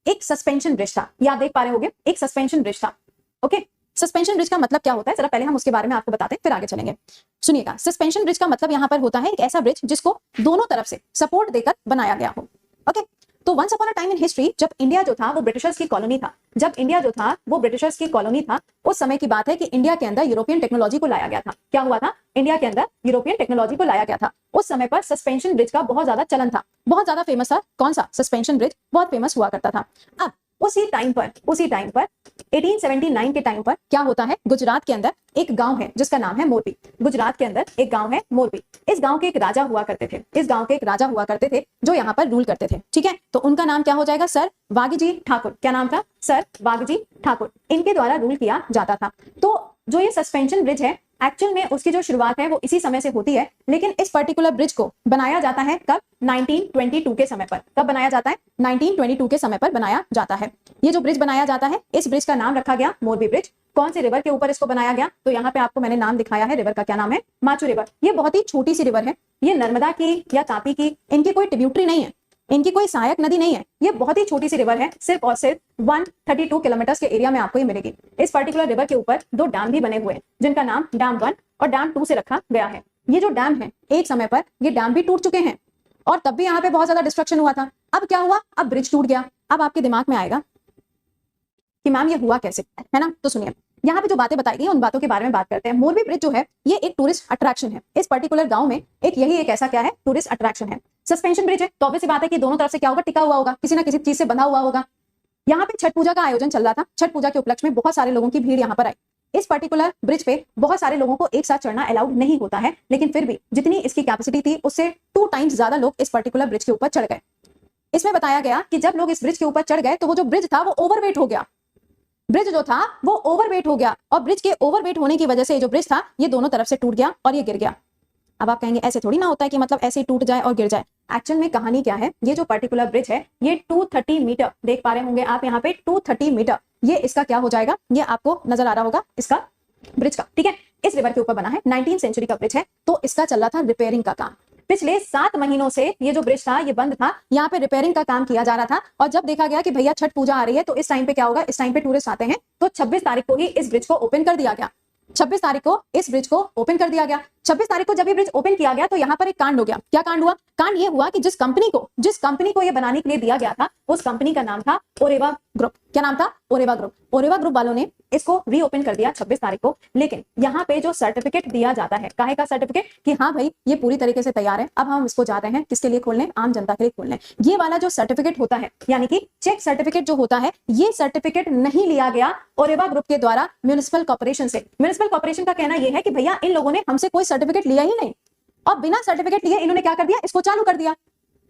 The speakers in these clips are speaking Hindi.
एक सस्पेंशन ब्रिज था, ये आप देख पा रहे होंगे, एक सस्पेंशन ब्रिज था। ओके, सस्पेंशन ब्रिज का मतलब क्या होता है, जरा पहले हम उसके बारे में आपको बताते हैं, फिर आगे चलेंगे। सुनिएगा, सस्पेंशन ब्रिज का मतलब यहां पर होता है एक ऐसा ब्रिज जिसको दोनों तरफ से सपोर्ट देकर बनाया गया हो। ओके, तो once upon a time in history, जब इंडिया जो था वो ब्रिटिशर्स की कॉलोनी था, जब इंडिया जो था वो ब्रिटिशर्स की कॉलोनी था, उस समय की बात है कि इंडिया के अंदर यूरोपियन टेक्नोलॉजी को लाया गया था। क्या हुआ था? इंडिया के अंदर यूरोपियन टेक्नोलॉजी को लाया गया था। उस समय पर सस्पेंशन ब्रिज का बहुत ज्यादा चलन था, बहुत ज्यादा फेमस था। कौन सा? सस्पेंशन ब्रिज बहुत फेमस हुआ करता था। अब उसी टाइम पर 1879 के टाइम पर क्या होता है, गुजरात के अंदर एक गांव है जिसका नाम है मोरबी। गुजरात के अंदर एक गांव है मोरबी। इस गांव के एक राजा हुआ करते थे, इस गांव के एक राजा हुआ करते थे जो यहाँ पर रूल करते थे। ठीक है, तो उनका नाम क्या हो जाएगा? सर वाघजी ठाकुर। क्या नाम था? सर वाघजी ठाकुर। इनके द्वारा रूल किया जाता था। तो जो ये सस्पेंशन ब्रिज है, एक्चुअल में उसकी जो शुरुआत है वो इसी समय से होती है, लेकिन इस पर्टिकुलर ब्रिज को बनाया जाता है कब? 1922 के समय पर। कब बनाया जाता है? 1922 के समय पर बनाया जाता है। ये जो ब्रिज बनाया जाता है, इस ब्रिज का नाम रखा गया मोरबी ब्रिज। कौन से रिवर के ऊपर इसको बनाया गया? तो यहाँ पे आपको मैंने नाम दिखाया है, रिवर का क्या नाम है? Machu river. ये बहुत ही छोटी सी रिवर है, ये नर्मदा की या तापी की, इनकी कोई ट्रिब्यूटरी नहीं है, इनकी कोई सहायक नदी नहीं है, ये बहुत ही छोटी सी रिवर है। सिर्फ और सिर्फ 132 किलोमीटर के एरिया में आपको ये मिलेगी। इस पर्टिकुलर रिवर के ऊपर दो डैम भी बने हुए हैं, जिनका नाम डैम 1 और डैम 2 से रखा गया है। ये जो डैम है, एक समय पर ये डैम भी टूट चुके हैं और तब भी यहाँ पे बहुत ज्यादा डिस्ट्रक्शन हुआ था। अब क्या हुआ? अब ब्रिज टूट गया। अब आपके दिमाग में आएगा कि मैम ये हुआ कैसे, है ना? तो सुनिए, यहाँ पे जो बातें बताई गई उन बातों के बारे में बात करते हैं। मोरबी ब्रिज जो है ये एक टूरिस्ट अट्रैक्शन है। इस पर्टिकुलर गांव में एक ऐसा क्या है? टूरिस्ट अट्रैक्शन है। सस्पेंशन ब्रिज है तो ऑब्वियस सी बात है कि दोनों तरफ से क्या होगा? टिका हुआ होगा, किसी ना किसी चीज से बंधा हुआ होगा। यहाँ पे छठ पूजा का आयोजन चल रहा था। छठ पूजा के उपलक्ष्य में बहुत सारे लोगों की भीड़ यहाँ पर आई। इस पर्टिकुलर ब्रिज पे बहुत सारे लोगों को एक साथ चढ़ना अलाउड नहीं होता है, लेकिन फिर भी जितनी इसकी कैपेसिटी थी उससे 2 टाइम्स ज्यादा लोग इस पर्टिकुलर ब्रिज के ऊपर चढ़ गए। इसमें बताया गया कि जब लोग इस ब्रिज के ऊपर चढ़ गए तो वो जो ब्रिज था वो ओवरवेट हो गया। ब्रिज जो था वो ओवरवेट हो गया और ब्रिज के ओवरवेट होने की वजह से जो ब्रिज था ये दोनों तरफ से टूट गया और ये गिर गया। अब आप कहेंगे ऐसे थोड़ी ना होता है कि मतलब ऐसे ही टूट जाए और गिर जाए। एक्चुअल में कहानी क्या है, ये जो पर्टिकुलर ब्रिज है ये 230 मीटर, देख पा रहे होंगे आप यहाँ पे 230 मीटर, ये इसका क्या हो जाएगा? ये आपको नजर आ रहा होगा इसका ब्रिज का। ठीक है, इस रिवर के ऊपर बना है, 19वीं सेंचुरी का ब्रिज है। तो इसका चल रहा था रिपेयरिंग का काम। पिछले 7 महीनों से ये जो ब्रिज था ये बंद था, यहाँ पे रिपेयरिंग का काम किया जा रहा था। और जब देखा गया कि भैया छठ पूजा आ रही है तो इस टाइम पे क्या होगा, इस टाइम पे टूरिस्ट आते हैं, तो 26 तारीख को ही इस ब्रिज को ओपन कर दिया गया। 26 तारीख को इस ब्रिज को ओपन कर दिया गया। 26 तारीख को जब ये ब्रिज ओपन किया गया तो यहाँ पर एक कांड हो गया। क्या कांड हुआ? कांड ये हुआ कि जिस कंपनी को ये बनाने के लिए दिया गया था उस कंपनी का नाम था ओरेवा ग्रुप। क्या नाम था? ओरेवा ग्रुप। ओरेवा ग्रुप वालों ने इसको रीओपन कर दिया 26 तारीख को, लेकिन यहाँ पे जो सर्टिफिकेट दिया जाता है, काहे का सर्टिफिकेट? कि हाँ भाई ये पूरी तरीके से तैयार है, अब हम इसको जा रहे हैं किसके लिए खोलने? आम जनता के लिए खोलने। ये वाला जो सर्टिफिकेट होता है, यानी कि चेक सर्टिफिकेट जो होता है, ये सर्टिफिकेट नहीं लिया गया ओरेवा ग्रुप के द्वारा म्युनिसिपल कॉर्पोरेशन से। म्युनिसिपल कॉर्पोरेशन का कहना यह है कि भैया इन लोगों ने हमसे कोई सर्टिफिकेट लिया ही नहीं और बिना सर्टिफिकेट लिए इन्होंने क्या कर दिया? इसको चालू कर दिया।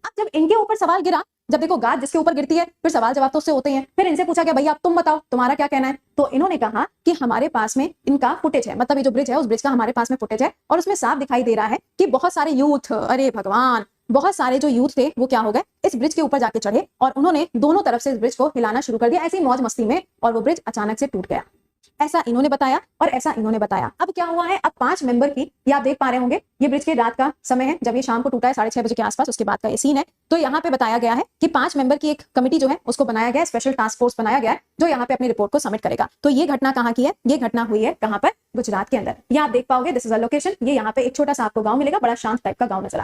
अब जब इनके ऊपर सवाल गिरा, जब देखो गाज जिसके ऊपर गिरती है फिर सवाल जवाब तो उससे होते हैं, फिर इनसे पूछा गया भैया अब तुम बताओ तुम्हारा क्या कहना है? तो इन्होंने कहा कि हमारे पास में इनका फुटेज है, मतलब ये जो ब्रिज है उस ब्रिज का हमारे पास में फुटेज है और उसमें साफ दिखाई दे रहा है कि बहुत सारे यूथ, अरे भगवान, बहुत सारे जो यूथ थे वो क्या हो गए, इस ब्रिज के ऊपर जाके चढ़े और उन्होंने दोनों तरफ से इस ब्रिज को हिलाना शुरू कर दिया ऐसी मौज मस्ती में, और वो ब्रिज अचानक से टूट गया। ऐसा इन्होंने बताया और ऐसा इन्होंने बताया। अब क्या हुआ है, अब 5 मेंबर की, ये आप देख पा रहे होंगे, ये ब्रिज के रात का समय है, जब ये शाम को टूटा है 6:30 बजे के आसपास, उसके बाद का ये सीन है। तो यहाँ पे बताया गया है कि 5 मेंबर की एक कमेटी जो है उसको बनाया गया है, स्पेशल टास्क फोर्स बनाया गया है जो यहाँ पे अपनी रिपोर्ट को सबमिट करेगा। तो ये घटना कहाँ की है? ये घटना हुई है कहाँ पर? गुजरात के अंदर। ये आप देख पाओगे, दिस इज अ लोकेशन। ये यहाँ पे एक छोटा सा आपको गाँव मिलेगा, बड़ा शांत टाइप का गाँव नजर आ रहा है।